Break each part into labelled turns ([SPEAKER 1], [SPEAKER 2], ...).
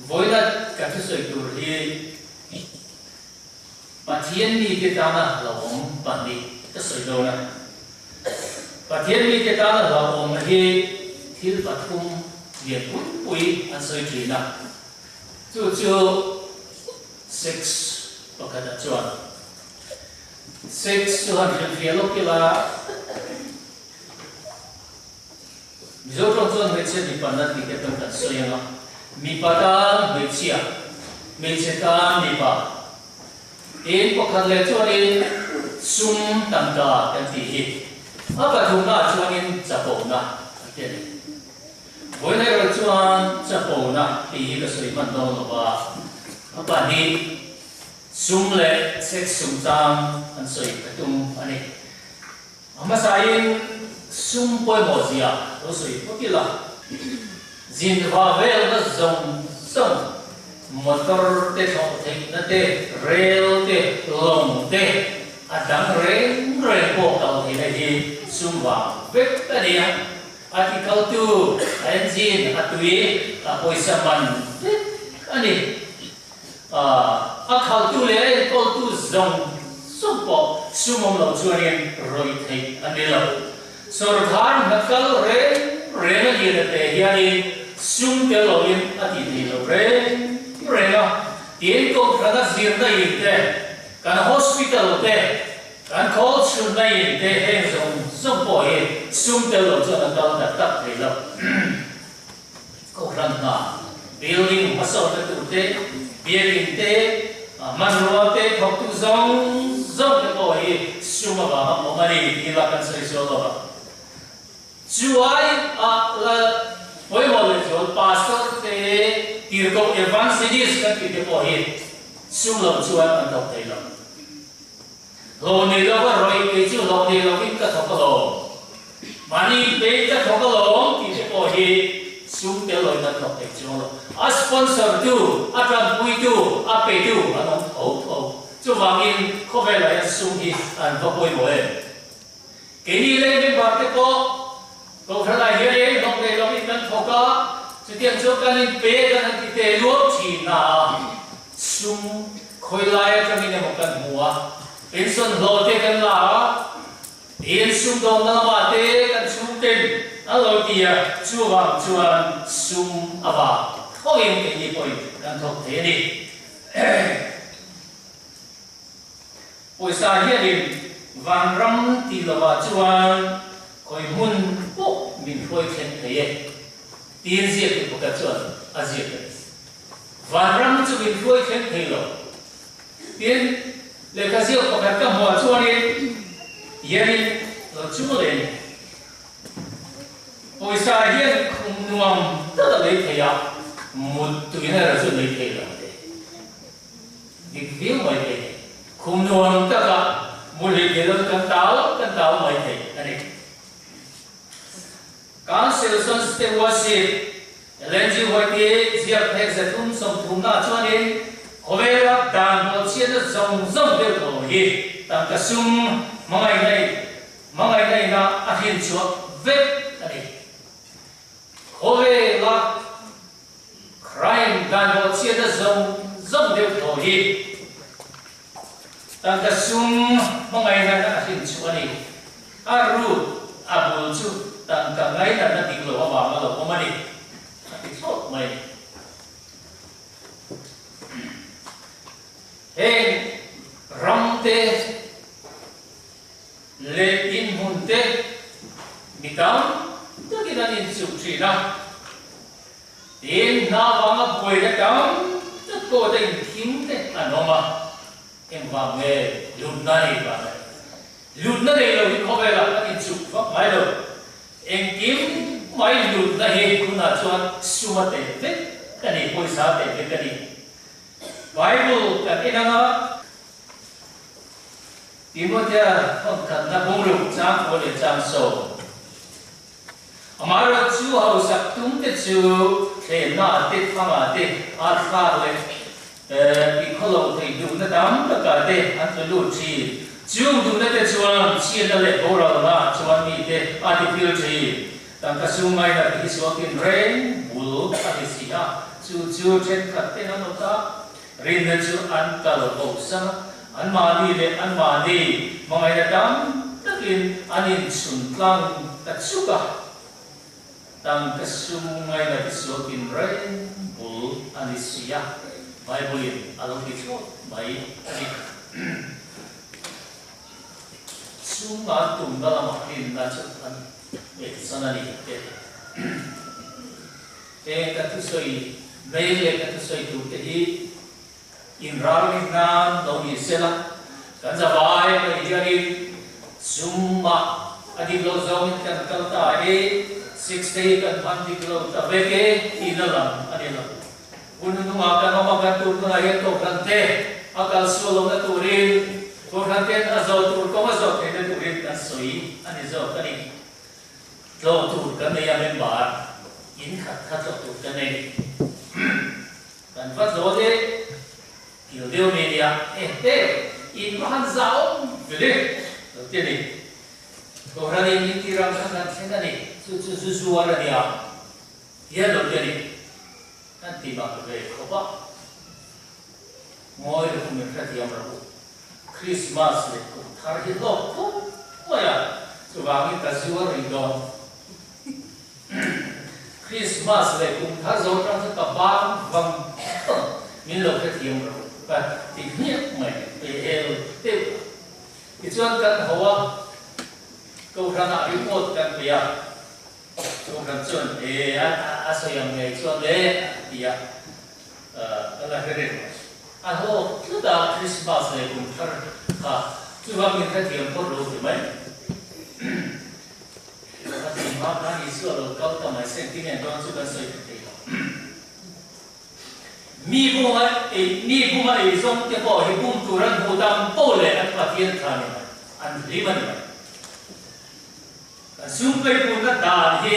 [SPEAKER 1] với là các thứ sợi tuổi thì và thiên mi cái ta là ông bản đi cái sợi đầu này và thiên mi cái ta là ông thì thiếu và thung việc quý anh sợi chỉ nào chú 6 và cái đó chuẩn 6 chú hành thiên phía lúc kia là dấu trong chuẩn về chuyện đi bản thì cái tâm thật sợi nó mi pada về chuyện mi sẽ ta mi pa in có khăn lệ cho nên sum tăng cả cái gì à cái thùng nào cho nên chấp bổ na cái này với này rồi cho chấp bổ na thì cái sự mình đâu nó và các bạn đi sum lệ sẽ sum tăng anh sự cái tung anh ấy mà sai sum bôi mỏ gì à đó sự có cái là zin hoa về nó rồng rồng motor te thong thei na te rail te long te adang reng po kal hi nei hi sumwa vek ta dia article 2 engine atui poisa man ani khal tu le kol tu zong sumpo sumom lo chuanin roi thei ani lo sorthan nakal re na hi te hiani sum te lo in ati ni lo re na tiền công khá là riêng đây thế, cái hospital thế, cái call center đây thế, hay dùng bồi sum tiêu lộ cho nó cao đặt tập thế lo, có răng à, building mà sao nó tụt thế, building thế, manual thế, học tu dùng cái bồi sum mà họ mà đi là cái sự số lo, chú ai là với một người chủ pastor thế tiêu công evangelist các kiểu của hiền sung lòng chúa ăn đọc thầy lòng lô này lo có rồi cái chú lô này lo cái thọ cái lô mà đi về cái thọ cái lô thì cái của hiền sung tiêu lời ăn đọc thầy chúa lo sponsor tu làm vui tu pay tu nó thấu chú vàng in có vẻ là sung thì ăn có vui mỗi cái đi lên bên bờ cái có phải là như thế không để lo cái cần thọ có sự tiền số cái này bé cái này thì để luộc chỉ là sung khơi lại cho mình một cần mua tiền xuân lô tiền cần là tiền sung đồ nó mà tiền cần sung tiền nó lô kia chua vàng chua sung à thôi cái gì vậy cần thuộc thế đi buổi sáng hiện đi vàng râm thì là vàng chua khơi mun bộ mình khơi khen thế tiền diệt thì có cái chuẩn diệt và răng cho mình khơi khen thế rồi tiền để cái diệt có cái mỏ cho nên yên rồi chú lên hồi sáng yên không nuông tất là lấy thế à một tuổi này là rất lấy thế rồi đi viếng mấy thế không nuông tất cả một lấy thế rồi cần táo mấy thế anh ấy council sonste worship lenji hoite ziak thek zatum som thumna chuanin hovela dan ho chian zong zong de ko hi tam ka sum mangai nei na ahin chuak vet ani hovela crime dan ho chian zong zong de ko hi tam ka sum mangai nei na ahin chuani aru abul chu tạm cả ngay là nó tiếng lỗ vào nó lỗ mà đi cái sốt mày hey ram te le in hun te mi tam tất cái này in chụp chỉ na tiền na vàng bồi ra tam tất cô tình thím te nó mà em vào nghề lụt này rồi không phải là cái in chụp vấp máy đâu em kiếm mấy lụt là hệ cũng là cho suma tệ thế cái này bôi xả tệ cái này Bible cái nó Timothy không cần là bông lục trang của để trang sổ mà rồi chú hậu sắp tung cái chú thế nó tết phong à tết alpha lên bị khó lộ thì dùng nó đám tất cả tết anh phải lụt chi chú dùng nó tết chú anh chia nó lên bố rồi mà chú anh bị tết artificial chi tăng cái số mai là cái số tiền rain bulu cái gì đó chú trên khát tên nó ta rin na chú ăn cả lẩu bầu sa ăn mà đi lên ăn mà đi mà ngày đã đám tất nhiên ăn in sủng lang tất chú cả tăng tất chú ngày là tất chú kinh rain bul ăn đi xia mai bulin along đi chú mai đi chú mà tụng đó là một hình là chú ăn để sao này thế các thứ soi đây là các thứ soi tụng thì in ra in nan đâu đi xem là cái giờ bài cái gì đi zoom mà anh lâu zone kan kalta đi 60 kan mandi kilo ta beke inalam anh làm unung akan kan tu na ya to kan te akal solo na turin ko kan te azo tur ko azo te na turin ta soi anh zo kan ni lo tu kan ya member in khat tu kan ni kan phát zo de điều media in mahan zao về đầu tiên này còn ra đây những cái răng khăn thế này su ra đi à hiện đầu tiên này anh tìm bằng về có ba ngồi được mình phải tìm ra Christmas này cũng thà thì lo cũng vậy à số vàng cái ta su ra đi đâu Christmas này cũng thà rồi trong cái ba vàng mình lo phải tìm ra và thì nhất mày về tiêu cái chuyện cần hoa câu ra nào những một cần bây giờ câu cần chuyện để sử dụng ngày chuyện lễ thì đó là cái này anh hồ cứ đã Christmas này cũng thật chú ba mình thấy tiền có đủ thì mấy thì mà nó đi xưa rồi có tầm mấy sentiment đó chú cần sử dụng thì mi buma e zong te po he bum turan hudam po le an patien thani an liman sum pe pun na da he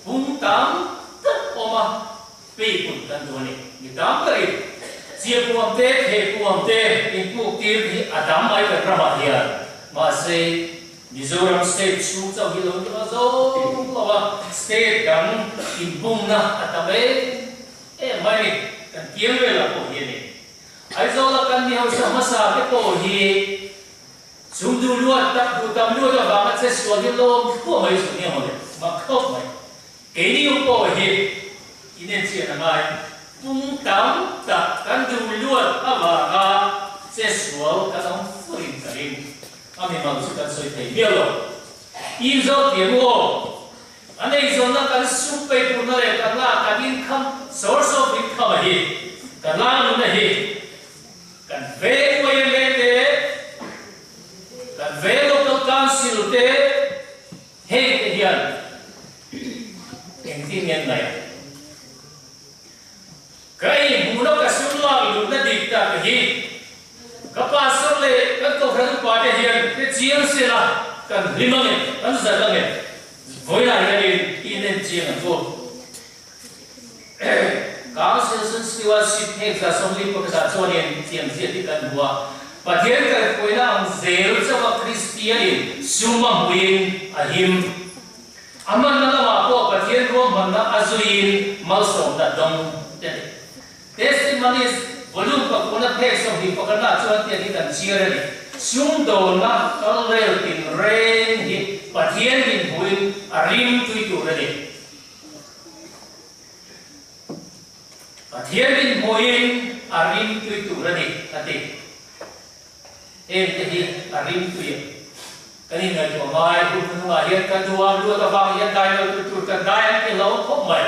[SPEAKER 1] bum tam tak oma pe pun tan doni ni dam kari sia puam te he puam te in pu tir hi adam ai ka rama hian ma se Mizoram state chu chau hi lo ma zo lawa state dang in bum na atabe mai kan kiang ve la ko hi ni ai zo la kan ni hau sa masa ke ko hi sum du luat tak du tam lu da ba ma che so hi lo ko mai su ni ho le ma khop mai ke ni ko hi inen che na mai tung tam tak kan du luat ava ga che so ka dong fuin karin ami ma su kan soi thei mia lo i zo tie mo anh zo na kan sum pe pu na le kan la kan income source of income hi kan la nu na hi kan ve ko ye le te kan ve local council te he te hian eng tin ngen này kai mu no ka sum la lu na dik ta ka hi ka pa so le kan ko khran pa te hian te chiang se la kan limang kan za la nge voi la ya ni inen chiang ko council stewardship he ka somli ko ka chonian chiang sia ti kan bua pathian ka koina ang zel chawa christian suma huin ahim aman na ma ko pathian ro man na azuin malsom da dong testimonies volume ka kona phe so hi ko kana chuan ti kan chiar ni sum do na kalrel tin ren hi pathian in huin arim tui tu re pathian in huin arim tui tu re ati em te hi arim tui kani ngai to mai ku nu ma hian kan duwa lu ka bang hian dai lo tu kan dai ke lo khop mai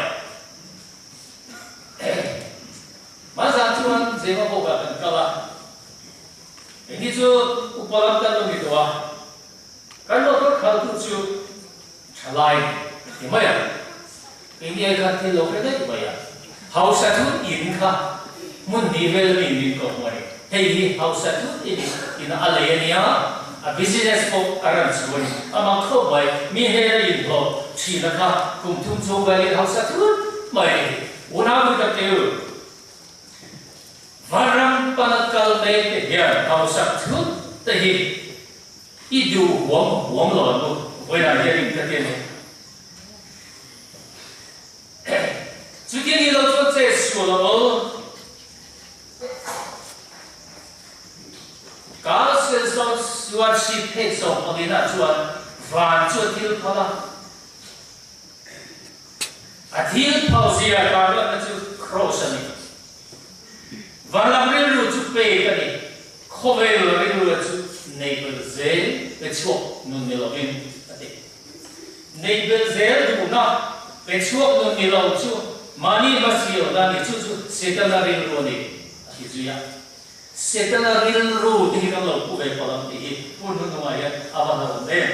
[SPEAKER 1] ma za chuan zema bo ka kan kala ini chu upalam kan lo mi to wa kan lo ko khal tu chu chalai ni mai ini ai kan thi lo ke dai mai hau sa thu in kha mun ni vel min ko mai hei hi hau sa thu in alenia a business ko aran chuan ama kho mai mi he in ho chi na kha kum thum chu ga in hau sa thu mai una bu ta te varam panakal te te hian hau sa thu te hi i du huang lo bu voi la ye ring ta te chu tiên ni lo chuan che chua lo cá sẽ so suat si phê so ở bên nào chuan vàng chuột thiếu phala à thiếu phao gì à cá đó chú cross này và làm riêng luôn chú bê cái này không về rồi riêng luôn chú neighbor dễ để chuộc nôn nhiều bên neighbor dễ thì cũng nó để chuộc nôn nhiều chú mani masih orang ni chú setan riêng luôn này thì chú ya setan riêng luôn thì các lâu cũng về phàm thì pun nôn ngoài ya abang abang đấy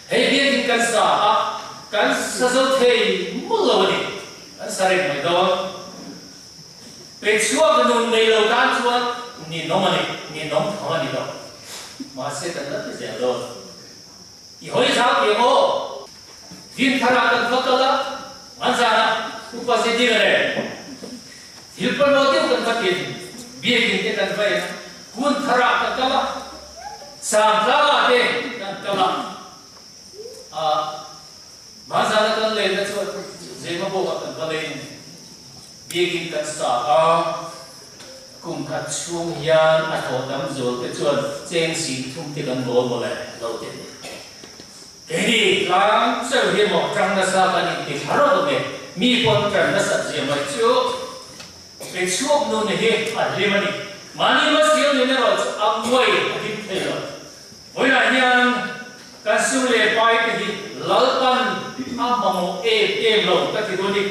[SPEAKER 1] hay biết cái sao kan sazot hey mulo ni kan sare mai do pe chuak nun nei lo kan chuan ni nomani ni nom thawani do ma se tan la te do i hoi sa ke mo din thara kan fakala ansana upase di gare hilpan mo te kan fakin bie kin te kan vai kun thara kan kala sam la te kan kala Mazala kan le na chuan zema bo kan valen biegin kan sa kum khat chung hian a tho dam zol ke chuan cheng si thum ti kan bol mo le lo te kedi lang sau hi mo tang na sa kan ti tharo me mi pon kan na sa je mai chu pe chuak no ne he a le mani mani ma sil ne ro amwai hi the lo oi na hian kan su le pai ke hi lalpan amamo lo ta ki doni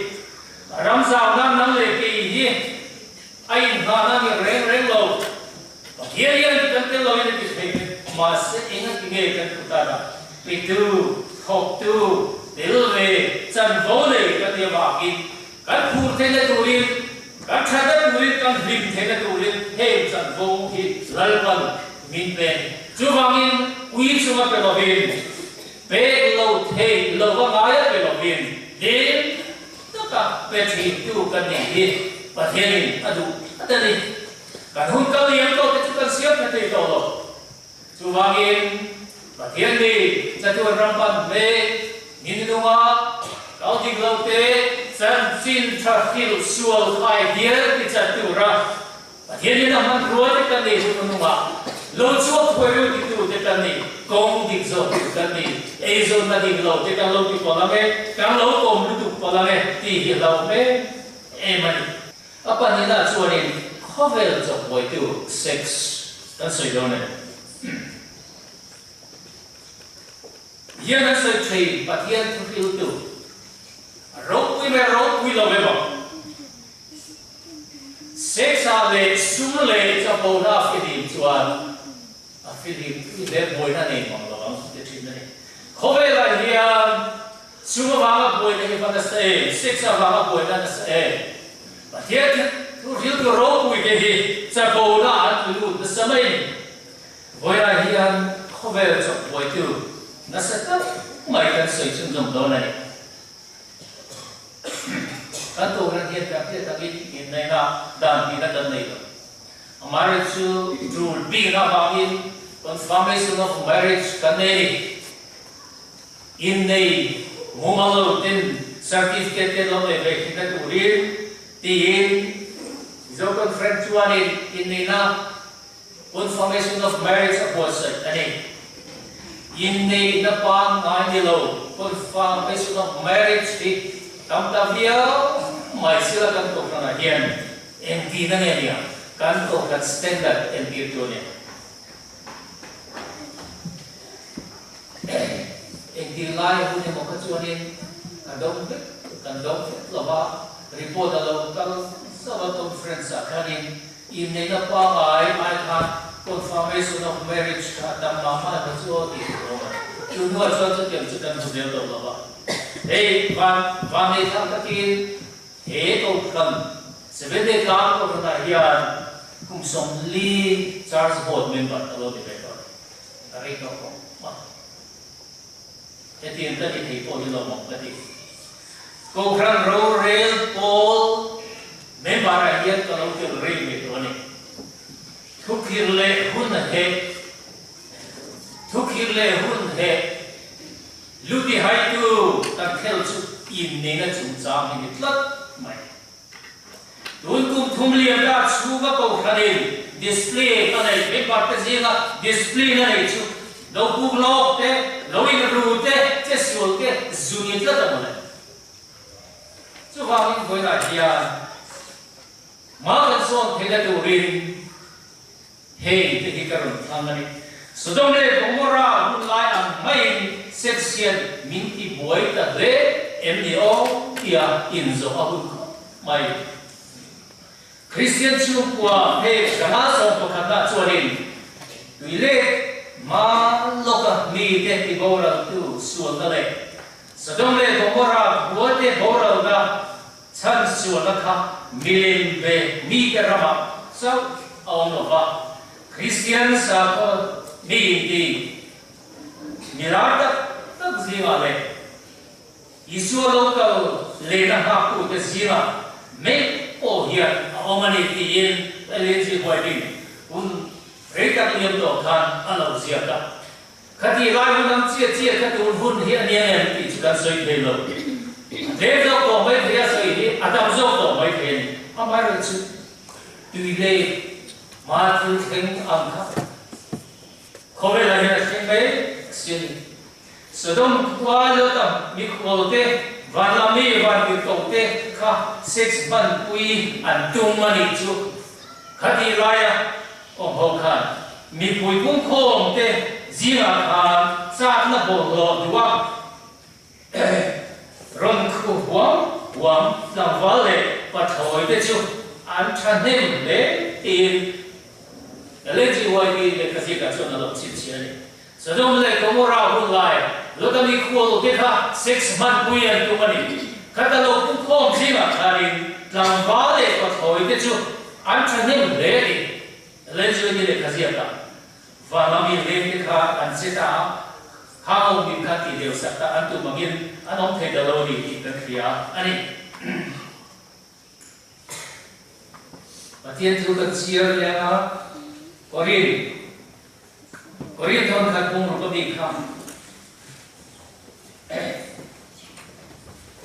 [SPEAKER 1] ramza nan le ki hi ai na na ni reng lo hian kan te lo ni ki thei ma se inga ki nge kan ta da pitu thok tu dilve chan vo le ka te ba ki kan phur the le turin kan thada turin kan lim the le turin he chan vo hi lalpan min ben chu bangin ui chu ma pe lo bin pe lo thei lo wa ngai pe lo bin din tất cả pe thi tu kan ni hi pa thiên adu atani kan hun ka liam to te kan siap na te to lo chu wangin pa thiên ni cha tu ram pan ve min nu ma kau ti lo te san sin tra fil sual khai dia ti cha tu ra pa thiên ni na man ro te kan ni su nu ma lo chuak phoi ru ti tu te kan ni kong dik zo kan ni e zo na dik lo te kan lo ti ko la me kan lo kom lu tu ko la me ti hi lo me e mani apa ni na chuanin khovel zo boi tu sex kan soi do ne hian soi thei pathian thu fil tu ro pui lo ve ba sex a le sum le cha bo na fi di chuan Philip để bồi na này bằng lòng để chuyện này không phải là hiền chúng vàng bồi này phải là sẽ sex vàng bồi là sẽ và thiệt tu hiểu tu rau bồi cái gì sẽ bồi là tu lu the samai bồi là hiền không phải là chọn bồi tu nó sẽ tất mấy cái sự chung dùng đó này các tu rằng hiền các thiệt cái hiện nay là đàn đi là đàn này marriage rule big na bangin confirmation of marriage kanei in nei mumalo tin certificate lo le ve kita turin tin zo kon friend chuan in nei na confirmation of marriage apos ani in nei na pang ngai lo confirmation of marriage ti tam ta via mai sila kan to na hian en ti na ne kan ko kan standard en ti to ne en ti lai hu ne mo ka chuanin kan dom lova report alo kan sawa conference a kanin in nei na pa ai khan confirmation of marriage ka dam ma ma ka chu ti ro chu no chu tiam chu kan chu de lo lova ei van nei tham ka tin he to kan sebede kam ko na hian kum som li charge board member alo de be ko ari ko ma etin ta ti po lo mo ta ti ko kran ro rail pol member a hian ko lo ti rail me to ni thukir le hun he lu ti hai tu ta khel chu in ne na chung chang ni tlat mai Luôn cùng thung liềm đã chú các cầu khả định display cái này bên bạc cái gì là display này chú đâu cũng lọc thế đâu in rù thế thế sửa cái dùng như thế đó này chú vào những cái này thì mà cái số thế là đồ riêng hey thì cáiron thằng này số đông này cũng có ra cũng lại ăn mấy section mình thì buổi ta lễ em đi ô thì in zo ahun mai Christian chú của thế cả má sống của các bạn cho nên tùy lễ mà lúc mi thế thì bao giờ tu xuống cái này số đông này cũng có ra buổi thế bao giờ là chân xuống là khác milen về mi cái rama sao ông nói vậy Christian sao có mi thì mirar tak gì mà này Isu lo kalau lena haku ke zira me oh ya omani tiyen lenzi hoiding un reka liam do khan alo ziaka khati lai mun chia chia ka tu hun hi ania ne ti chuka soi the lo de do ko mai thia soi hi adam zo ko mai the ni amai ro chu tu le ma tu theng am kha khove la ya theng mai sin Sodom qua lỡ tầm mi khổ tê và làm mi và bị cầu tê khá sex ban quy ăn tung mà đi chú khá đi lại ông hậu khăn mi bùi cũng khổ tê gì mà khăn sát nó bộ lọ đuốc rong khu hoang làm vã lệ và thổi tê chú ăn chăn nêm lệ tiền lên chỉ hoài đi để cái gì cả cho nó lộng chít chít này Sodom lệ có một rau hôn lại lúc đó mi khua lục cái khác 6 months quy ăn tụi mình các ta lục cũng không gì mà thà đi làm vá để có thổi cái chú ăn cho nên lệ đi lên cho như để cái gì cả và mà mình lên cái khác ăn sẽ ta hàng mình khác thì đều sắp ta ăn tụi mình ăn ông thầy đầu lâu đi cái kia anh ấy và thiên chúa cần chia ra có riêng thôn khát bung nó có bị không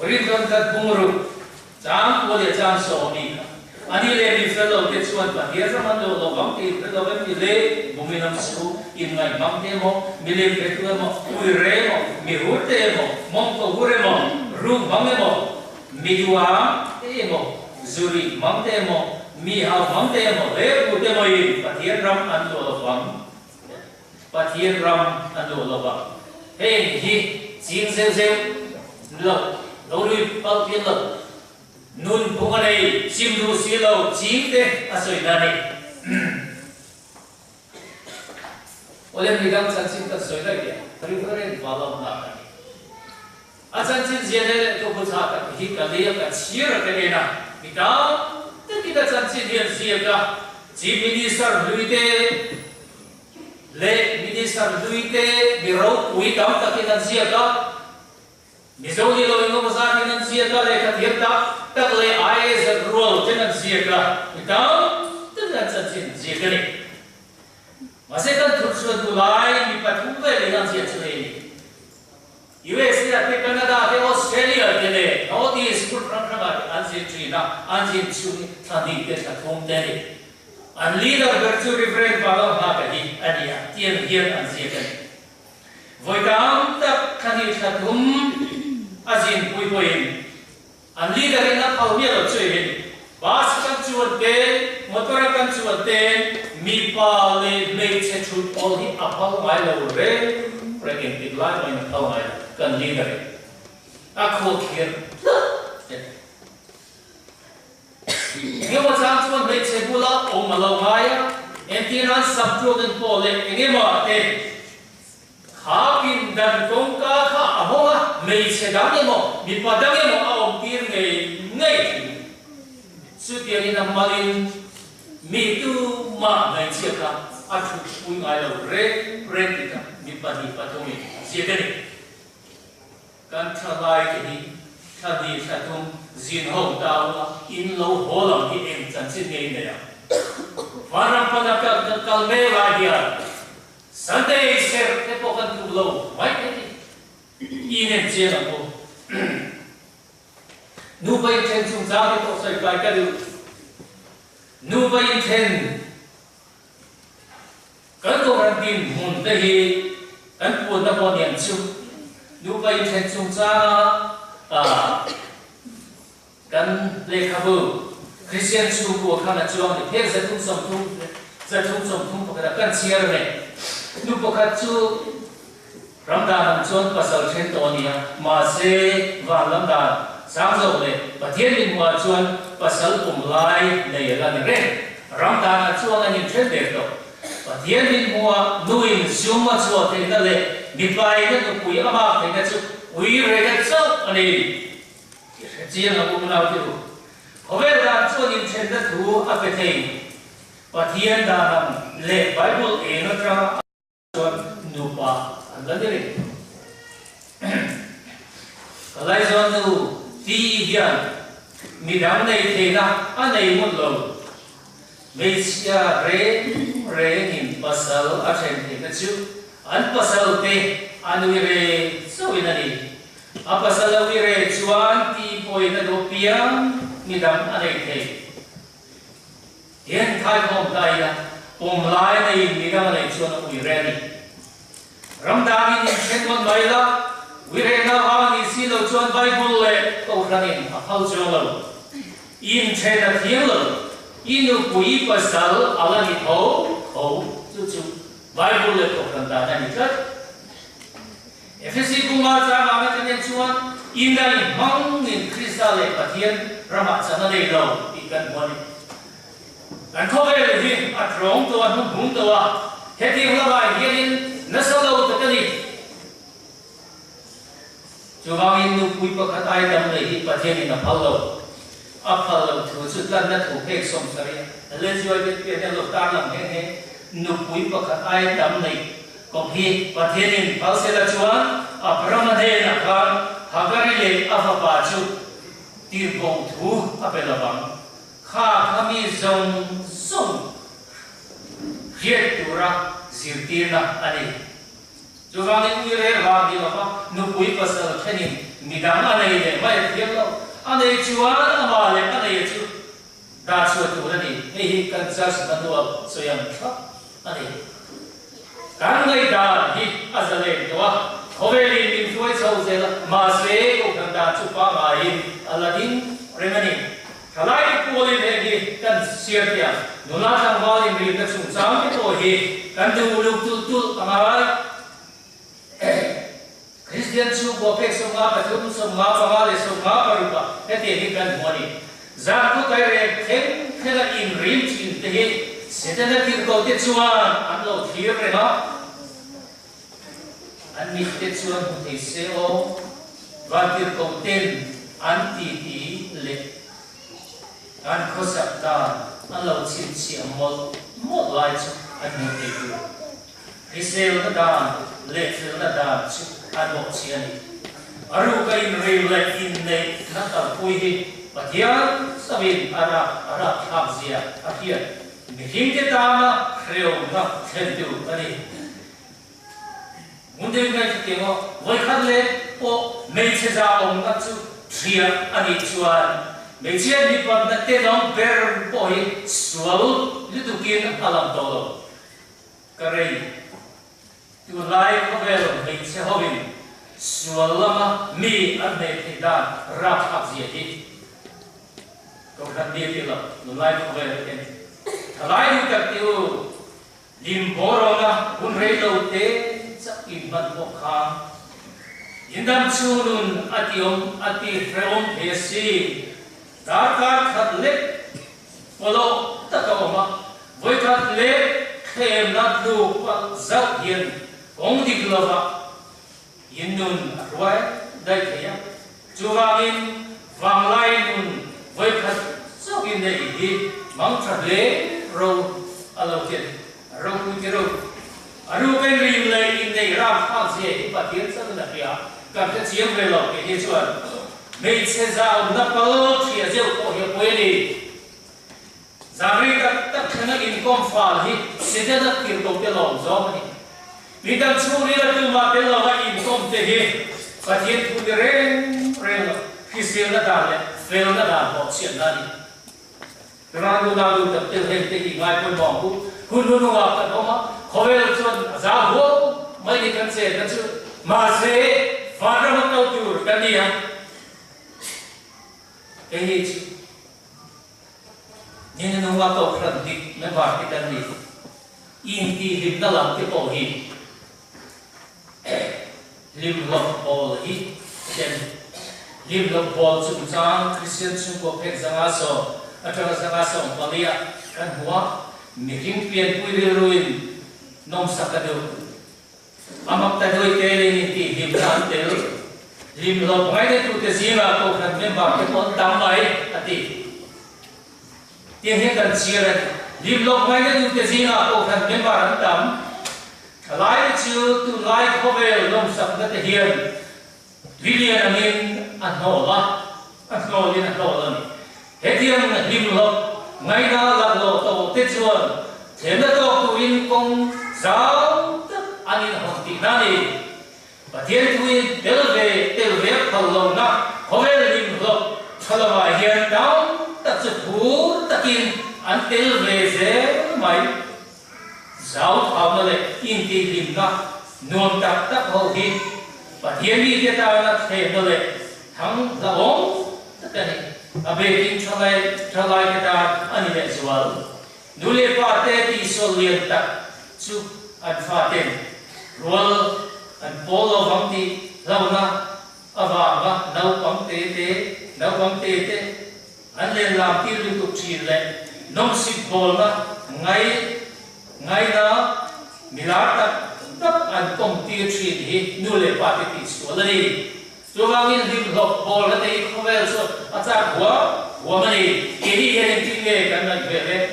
[SPEAKER 1] riêng thôn khát bung rồi chạm qua để chạm sổ đi anh đi lên đi phải lâu để chuan và hiện ra mình đâu vắng thì phải lâu em đi lên bụng mình nằm xuống in ngày vắng thế mà mình lên cái thứ mà ui rê mà mình hút thế mà mong cầu hút mà rung vắng thế mà mình đua thế mà zuri vắng thế mà mình hao vắng thế mà lẽ hút thế mà và hiện ra anh đâu vắng và thiên ram anh đồ lo vợ, hey hi chín xeo xeo lo lâu đi bao tiền lo nun bung anh này chim du xí lo chín thế à soi đàn này, oleh mình đang sản sinh các soi đây kìa, preference vào lòng nào này, à sản sinh gì này tôi cũng sao cái hi cái này cái chia ra cái này na, mình đã tất cả sản sinh hiện gì cả, chỉ mình đi sang lui thế lệ minister lui te biro ui tam ta kinan sia ka mizo ni lo ngo sa kinan sia ka le ka thiep ta le ai as role kinan sia ka tam tan san sin sia ka ni ma se kan thuk su tu lai mi pathu ve le nan sia chule ni US ya te Canada te Australia te le no di school from an sia tri na an sia chu thani te ta thom te ni an leader virtue refrain palo na ka hi ania tien hian an zia kan voi tam tak khani thatum azin pui poin an leader in a phau mia lo chui hin bas kan chuan te motor kan chuan te mi pa le mei che chu all hi apal mai lo re pregnant big line mai na thau mai kan leader a kho khian nghe một sáng chuan lấy chế bula ông mà lâu ngay á em tin anh sắp chuột đến phố lên nghe mà thế khá kinh đàn công ca khá à hoa mấy chế đáng nghe mà bị bắt đáng nghe mà ông tin ngày ngày sự tiền đi nằm malin mi tu mà ngày chia cả anh chụp vui ngay lâu re thì cả bị bắt thôi chia cái này kan thalai cái gì thadi thatum zin ho tao in lo holam hi em chan chin nei ne ya varam pana ka kal me la dia Sunday ser te po kan tu lo mai ke in em che la ko nu bai chen chung za ke to sai kai ka du nu ba in then kan ko ran tin mun te hi kan pu na ko niam chu nu ba in then chung cha kan le kha bu Christian chu ko khana chuang ni phek za thum som thum ko da kan chiar ne nu po kha chu Ramadan chon pasal chen to nia ma se wa lamdan sang zo le pathian min wa chuan pasal lai nei la ni re Ramadan chuang ani chen de to pathian min wa nuin suma chu te na le mi pai na to pui ama te na chu ui re ga chau ani chi na bu na ti Howe dan chuan in chen da thu a pe thei pathian da nam le Bible e na tra chuan nu pa Landiri, kalau zaman tu tiada midang nei tena, anei mula, Malaysia re ni pasal asen tena cu, an pasal te anwire sawinani, apa pasal anwire cuan ti poina dopiang midang anei te, yang kai kom kaya, pomlai nei midang anei cuan anwire ni. Ramadan ini cendol baiklah, wirena awal isi lo cuan Bible le, kau kanin hal jualan. In cendol tiang inu pui pasal Allah ni kau cucu Bible le kau kanda dan ikat. Efesi kumar sama amat dengan cuan indai mangin kristal le patian ramat sana le lo ikan boni. Dan kau boleh atrong tuan hubung tuan, hati ulama ini Nasalaw takani. Jumangin nu pui pakatai dam lehi pathian ina phallo. Aphallo thu chutlan na thu phek som sari. Lejoi ke pe lo tar lam he nu pui pakatai dam nei. Ko hi pathian in phalsela chuan apramade na kan hagari le afapa chu tir bong thu apelabang. Kha khami zong song. Hiet tura Sirtina ani. Jumangin uire wang di apa nupui pasal kini midang anai le mai tiang lo anai cuan ama le anai cu dah cuat tu ni hei kan jas manua soyang tak anai kan ngai dah hi azale doa hoveli min tuai chau zela maswe ko kan dah cupa ngai aladin remani kalai poli ni kan siapia nuna sang wali min na chung sang itu hi kan tu uluk tu amarai Christian chu bopek so nga pathum so nga pangale so nga parupa ete ni kan moni za ku kai re theng thela in rim chin te he setana tir ko te chuan an lo thir re ha an mi te chuan te se o va tir ko ten an ti le an khosak ta an lo chin chi amol mo lai chu an mo te ku Israel na dan Letel na dan ano siya ni. Aru kain real in ne nata puhi patian sabin ara habzia akia. Mihim ke tama kreo na tentu ani. Munde ngai ke ngo voi khatle o meche za om na chu tria ani chuan. Meche ni pa na te dom ber poi swal lutukin alam tolo. Karei tu lai ko vel hei che hovin sualama mi an ne thidan rap abzia hi ko kan dia tilo tu lai ko vel ken thalai ni tak tiu lim borona un rei lo te chakin man ko kha indam chunun ati freom phesi dar khat le polo takawama voi khat le khem na du pa zau yen Ong di glava Yinun arwai dai kaya Juvangin Vanglai nun Voi khat Sokin dai hi Mang trable Ro Alautin Ro kuti ro Aru kan rim lai in dai ram khang siya Ipa tiyan sa na kaya Kam ka chiyang ve lo ke he chuan Mei che zao na palo Chia zeo ko he poe ni Zangri tak khana in kom fal hi Sida na kir to ke long zom ni Bidang churi la tu ma bela wa in kom te he patien tu ren lo kisir na dale fel na da bo chen na ni ra du na du tập tiêu thêm cái gì ngay con bỏng cũng hun hun ngọc cái đó mà khơi chôn giá hố mấy cái cần xe cần chứ mà xe phá ra mất đâu tiêu cái gì à cái gì chứ nhưng nó ngọc cầu khẩn thì nó vào cái cần gì in thì lim nó làm cái bộ gì lim lộc bộ gì trên lim lộc bộ chúng ta Christian chúng có phép giang so ở trong giang so có đi à kan hoa miring pian pui ruin nom sakado amak ta doi ke ni ti lim tan te lim lộc ngay để tu te zima ko kan member ke pon tam mai ati tiền hiện cần chia ra lim lộc ngay để tu te zima ko kan member an tam lai chu tu lai ko ve nom sakada te hian William amin an ho la an ho lin an ho la ni hetiam lim lộc ngay na lạc lộ tàu tết chuan thêm là tàu tu in công giáo anh in học tỷ na đi và thiên tu in tel về phật lâu na hôm nay lim lộc cho là bài hiện đạo tất sự phú tất in anh tel về dễ mày giáo thảo nó lại in thì lim na nuông tập tất hậu hi và thiên đi thế ta là thêm nó lại thắng là ống tất cả này abeting chalai kita ani le jual nule parte ti solien tak chu an faten rol an polo vamti launa awa nau pam te an le lam ti lu tu chi le nom sip bol na ngai na milata tak an tom ti chi hi nule parte ti solai cho vào cái hình lộc bò là thấy không phải là à cha của mình cái gì cái gì cái cái này về đấy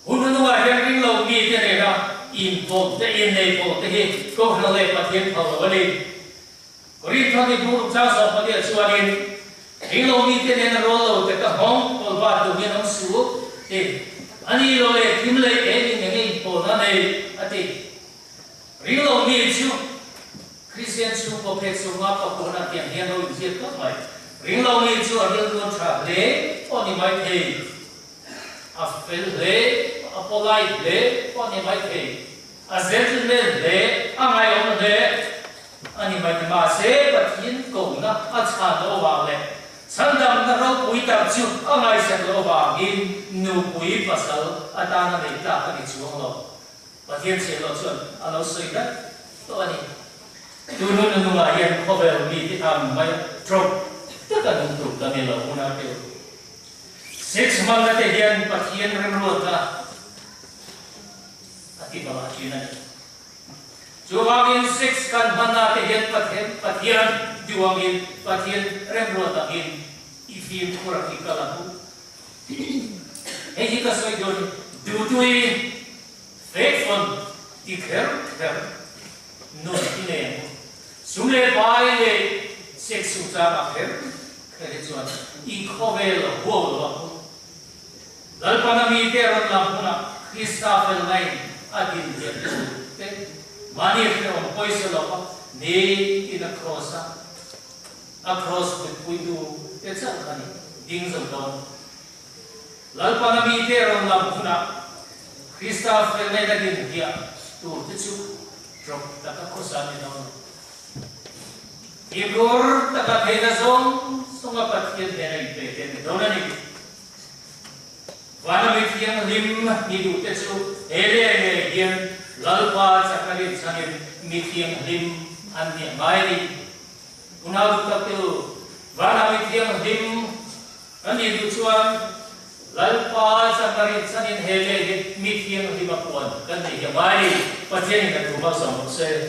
[SPEAKER 1] hôm nay cái cái lộc gì thế này là in bộ cái in này bộ cái có năng lực phát triển thầu vào đây có đi theo cái bộ cha sao phát triển xóa đi cái lộc gì thế này là rồi cái hông còn vào tụi mình không xuống thì anh đi rồi kiếm lấy cái bộ nó này thì cái lộc gì chứ Christian chúng có phép sống ngáp và cố gắng tiền hiền rồi diệt các mày riêng lâu như chưa ở đây luôn trả lễ con đi máy thề phê lễ polite lễ con đi máy thề dân lễ ngày ông lễ anh đi máy mà sẽ bắt hiến cùng nó chán lâu vào lễ sẵn đâm nó rau bụi tập chịu ngày sẽ lâu vào in nụ bụi và sầu ta nó để ta cái gì xuống lâu và thiên sẽ lâu chuẩn lâu suy đất tôi này tu nun nung la hian khovel mi ti tham mai trop tất cả nung tu ta ne lo una pe six man la te hian pathian rem ro ta ati ba chi na chu wangin six kan manna te hian pathian duangin pathian rem ro ta in ifim khura ki kala hu hi ka soi don du tui faithful ti kher no ti ne chúng lê bài lê sex sung ra bạc hết cái này chuẩn in khâu về là hồ là lần qua năm y tế rồi làm hona Christopher này adin diệt thế mani cái ông quay số là ne in a cross with window thế sao cái này ding zum don lần qua năm y tế rồi làm hona Christopher này adin diệt tu thế chú drop tất cả khó san này đâu Igor taka thena zong songa pathian thena ipe thena dona ni vana mithiang lim ni du te chu ele hian lalpa chakari changin mithiang lim an ni mai ni unau tak tu vana mithiang lim an ni du chuan lalpa chakari changin hele mithiang lim apuan kan ni mai pathian ni ka tu ba som se